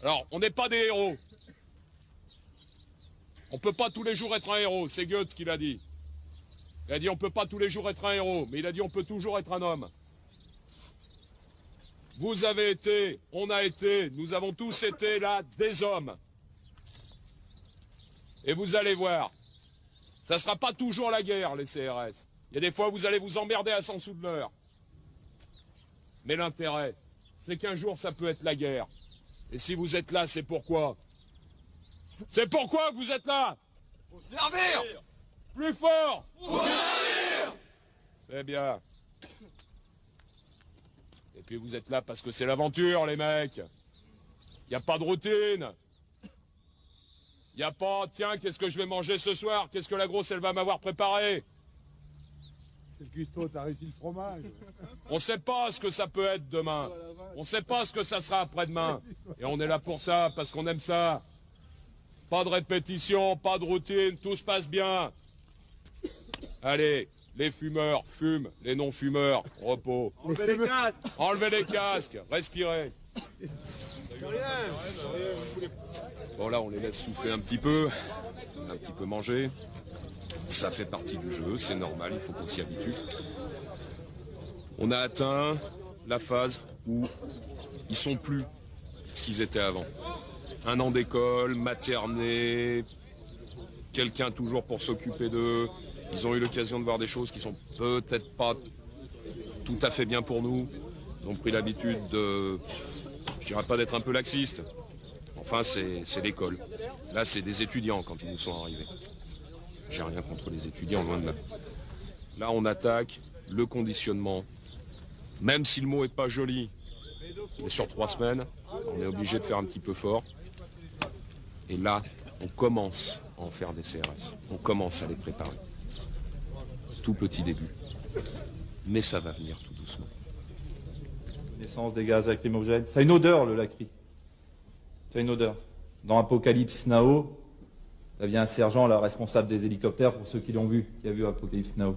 Alors, on n'est pas des héros. On peut pas tous les jours être un héros, c'est Goethe qui l'a dit. Il a dit on peut pas tous les jours être un héros, mais il a dit on peut toujours être un homme. Vous avez été, on a été, nous avons tous été là des hommes. Et vous allez voir, ça sera pas toujours la guerre, les CRS. Il y a des fois, vous allez vous emmerder à 100 sous de l'heure. Mais l'intérêt, c'est qu'un jour, ça peut être la guerre. Et si vous êtes là, c'est pourquoi? C'est pourquoi que vous êtes là? Pour servir! Plus fort! Pour servir! C'est bien. Et puis vous êtes là parce que c'est l'aventure, les mecs. Il n'y a pas de routine. Il n'y a pas, tiens, qu'est-ce que je vais manger ce soir? Qu'est-ce que la grosse, elle va m'avoir préparé? C'est le cuistot, t'as réussi le fromage. On ne sait pas ce que ça peut être demain. On ne sait pas ce que ça sera après-demain. Et on est là pour ça, parce qu'on aime ça. Pas de répétition, pas de routine, tout se passe bien. Allez, les fumeurs, fument, les non-fumeurs, repos. Enlevez les casques! Enlevez les casques, respirez. Bon là, on les laisse souffler un petit peu manger. Ça fait partie du jeu, c'est normal, il faut qu'on s'y habitue. On a atteint la phase où ils sont plus ce qu'ils étaient avant. 1 an d'école, maternée, quelqu'un toujours pour s'occuper d'eux. Ils ont eu l'occasion de voir des choses qui sont peut-être pas tout à fait bien pour nous. Ils ont pris l'habitude de, je dirais pas d'être un peu laxistes. Enfin, c'est l'école. Là, c'est des étudiants quand ils nous sont arrivés. J'ai rien contre les étudiants, loin de là. Là, on attaque le conditionnement. Même si le mot est pas joli, mais sur 3 semaines, on est obligé de faire un petit peu fort. Et là, on commence à en faire des CRS. On commence à les préparer. Tout petit début. Mais ça va venir tout doucement. Naissance des gaz lacrymogènes. Ça a une odeur, le lacry. Ça a une odeur. Dans Apocalypse Now, ça vient un sergent, là, responsable des hélicoptères, pour ceux qui l'ont vu, qui a vu Apocalypse Now.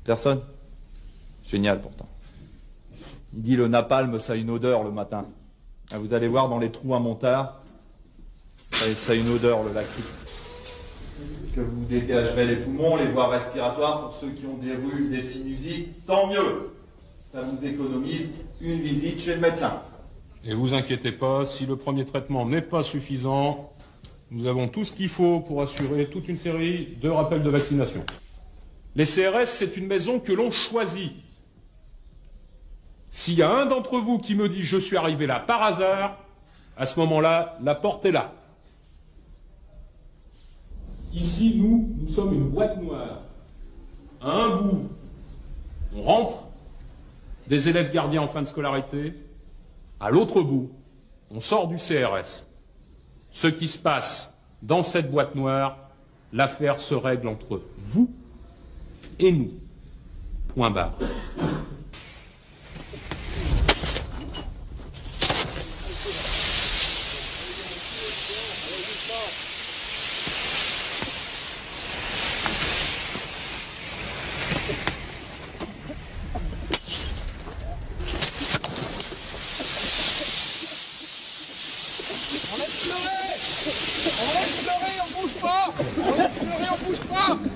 Personne? Génial, pourtant. Il dit le napalm, ça a une odeur le matin. Ah, vous allez voir dans les trous à Montard, ça a une odeur, le lacry. Que vous dégagerez les poumons, les voies respiratoires, pour ceux qui ont des rhumes, des sinusites, tant mieux. Ça vous économise une visite chez le médecin. Et vous inquiétez pas, si le premier traitement n'est pas suffisant, nous avons tout ce qu'il faut pour assurer toute une série de rappels de vaccination. Les CRS, c'est une maison que l'on choisit. S'il y a un d'entre vous qui me dit « je suis arrivé là par hasard », à ce moment-là, la porte est là. Ici, nous sommes une boîte noire. À un bout, on rentre des élèves gardiens en fin de scolarité. À l'autre bout, on sort du CRS. Ce qui se passe dans cette boîte noire, l'affaire se règle entre vous et nous. Point barre.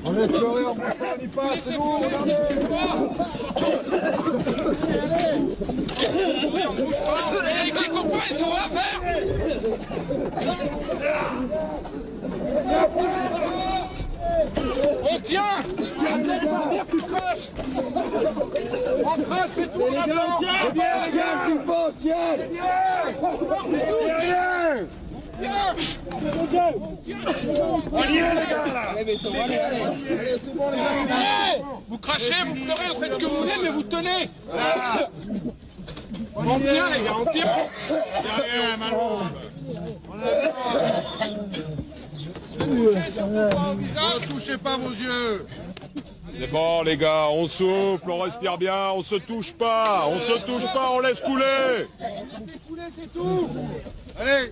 On laisse pleurer, on bouge pas, on y passe, c'est bon, regardez. On bouge pas, les copains ils sont là, faire. On tient. Tu craches. On crache, c'est tout. C'est bien, les gars, tu penses, tiens. C'est rien. Tiens. On y est, les gars, là. Allez, c'est bon, les gars. Vous crachez, vous pleurez, vous faites ce que vous voulez, mais vous tenez. On tient, les gars, on tient. Rien, Malraux. Ne touchez pas vos yeux. C'est bon, les gars, on souffle, on respire bien, on se touche pas, on laisse couler. Laissez couler, c'est tout. Allez.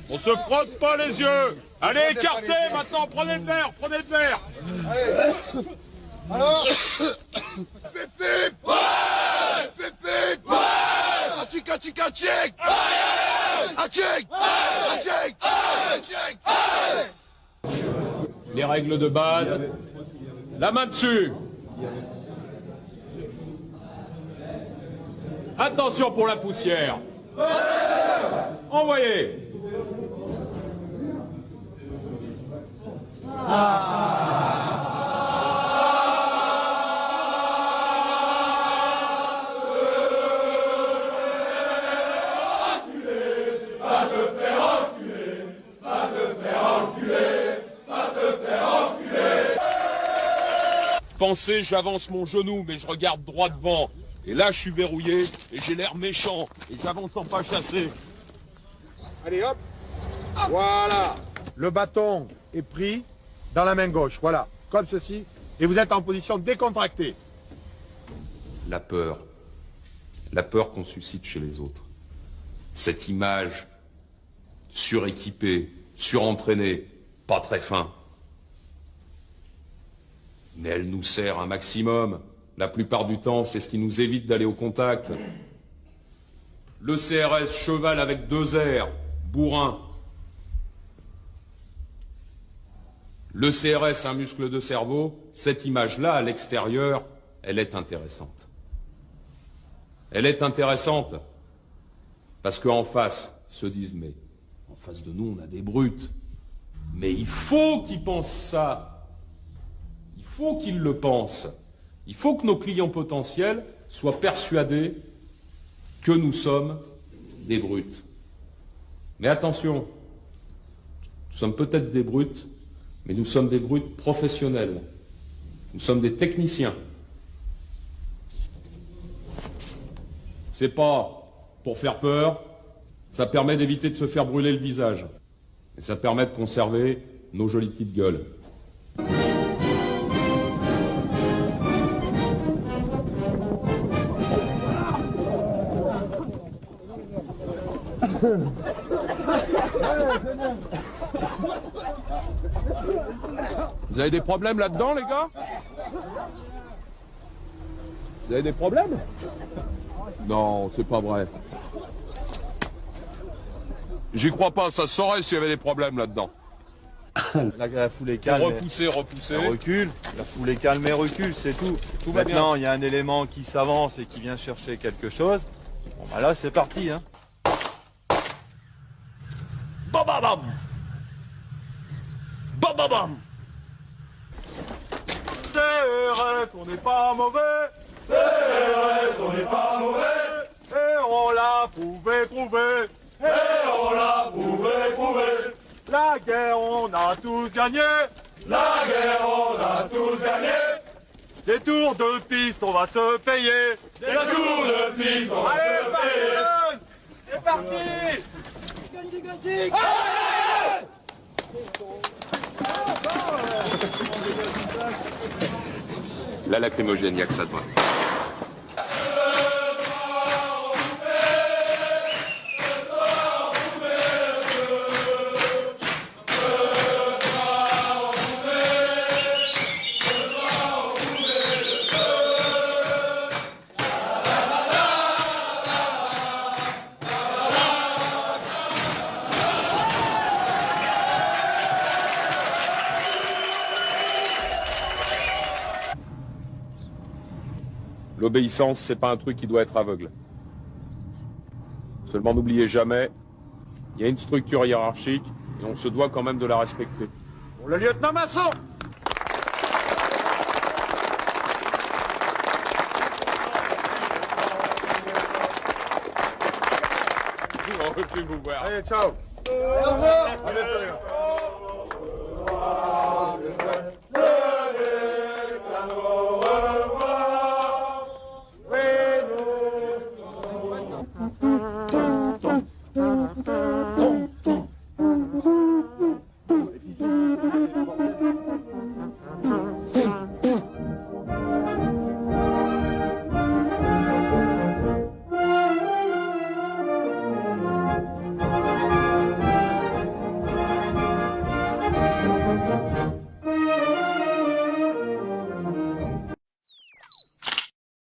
On se frotte pas les yeux. Allez, écartez maintenant, prenez le verre. Alors. Pépé. Ouais. Pépé. Ouais. Achik, achik! Achik! Achik! Achik! Les règles de base. La main dessus. Attention pour la poussière. Envoyez. Pensez, j'avance mon genou, mais je regarde droit devant. Et là, je suis verrouillé, et j'ai l'air méchant, et j'avance en pas chassé. Allez hop. Voilà. Le bâton est pris dans la main gauche. Voilà. Comme ceci. Et vous êtes en position décontractée. La peur qu'on suscite chez les autres. Cette image suréquipée, surentraînée, pas très fin. Mais elle nous sert un maximum. La plupart du temps, c'est ce qui nous évite d'aller au contact. Le CRS cheval avec 2 R, bourrin. Le CRS, un muscle de cerveau, cette image-là, à l'extérieur, elle est intéressante. Elle est intéressante parce qu'en face, ils se disent, mais en face de nous, on a des brutes. Mais il faut qu'ils pensent ça. Il faut qu'ils le pensent. Il faut que nos clients potentiels soient persuadés que nous sommes des brutes. Mais attention, nous sommes peut-être des brutes, mais nous sommes des brutes professionnels. Nous sommes des techniciens. C'est pas pour faire peur, ça permet d'éviter de se faire brûler le visage. Et ça permet de conserver nos jolies petites gueules. Vous avez des problèmes là-dedans, les gars? Vous avez des problèmes? Non, c'est pas vrai. J'y crois pas, ça se saurait s'il y avait des problèmes là-dedans. La foule est calme. Repousser, repousser. Elle recule. La foule est calme et recule, c'est tout. Tout va bien. Maintenant, il y a un élément qui s'avance et qui vient chercher quelque chose. Bon, bah là, c'est parti. Hein. Bam bam bam! Bam bam bam! CRS, on n'est pas mauvais. CRS, on n'est pas mauvais. Et on l'a prouvé. Et on l'a prouvé. La guerre, on a tous gagné. La guerre, on a tous gagné. Des tours de piste, on va se payer. Des tours de piste, on va se payer. C'est parti. La lacrymogène, il n'y a que ça de vrai. L'obéissance, c'est pas un truc qui doit être aveugle. Seulement n'oubliez jamais, il y a une structure hiérarchique et on se doit quand même de la respecter. Pour le lieutenant Masson. On ne veut plus vous voir. Allez, ciao. Au revoir. À bientôt, les gars.